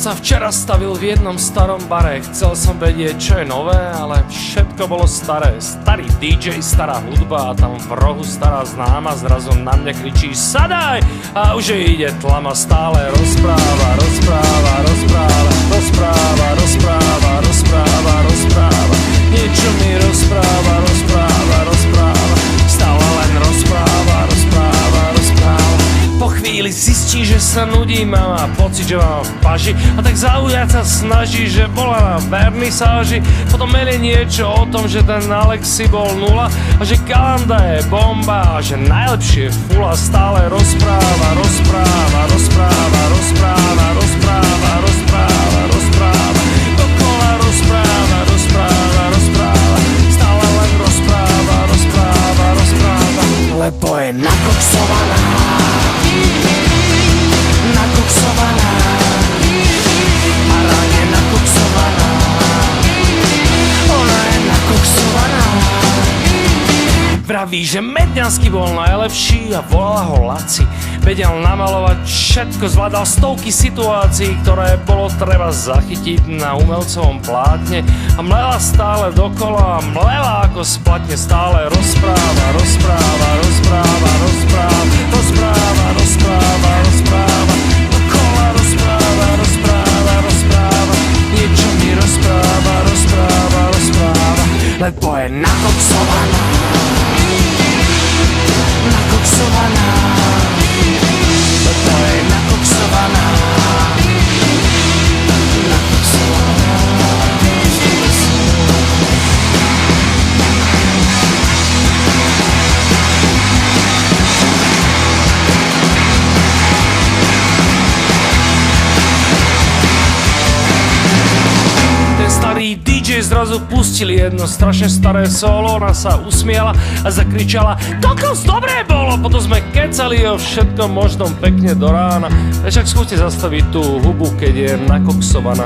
sa včera stavil v jednom starom bare. Chcel som vedieť, čo je nové, ale všetko bolo staré. Starý DJ, stará hudba a tam v rohu stará známa zrazu na mňa kričí sadaj! A už jej ide tlama, stále rozpráva, rozpráva, rozpráva, rozpráva, rozpráva, rozpráva, rozpráva. Niečo mi rozpráva, rozpráva, rozpráva. Stále len rozpráva, rozpráva, rozpráva. Po chvíli zistí, že sa nudí, má pocit, že mám v paži a tak zaujať sa snaží, že bola na vernisáži. Potom melie niečo o tom, že ten Alexi bol nula a že Kalanda je bomba a že najlepšie fula. Stále rozpráva, rozpráva, rozpráva, rozpráva, rozpráva, rozpráva, rozpráva. Dokola rozpráva, rozpráva, rozpráva. Stále len rozpráva, rozpráva, rozpráva. Lebo je nakoksovaná, nakoksovaná, a ráne nakoksovaná. Ona je nakoksovaná. Vraví, že Medňanský bol najlepší a volala ho Laci. Vedel namalovať všetko, zvládal stovky situácií, ktoré bolo treba zachytiť na umelcovom plátne. A mlela stále dokola, a mlela ako splatne. Stále rozpráva, rozpráva, rozpráva, rozpráva, rozpráva, rozpráva, rozpráva. Dokola rozpráva, rozpráva, rozpráva. Niečo mi rozpráva, rozpráva, rozpráva. Lebo je nakoksovaná, nakoksovaná. Lebo je nakoksovaná, nakoksovaná. Ten starý DJ zrazu pustil jedno strašne staré solo, ona sa usmiala a zakričala kokos, dobré bolo! Potom sme kecali o všetkom možnom pekne do rána. Však skúste zastaviť tú hubu, keď je nakoksovaná.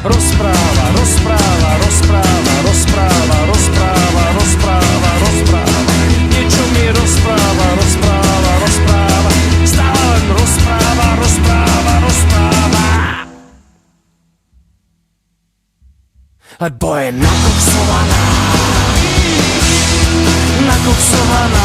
Rozpráva, rozpráva, rozpráva, rozpráva, rozpráva, rozpráva, rozpráva. Niečo mi rozpráva, rozpráva, rozpráva. Stále len rozpráva, rozpráva, rozpráva. Lebo je nakoksovaná, nakoksovaná.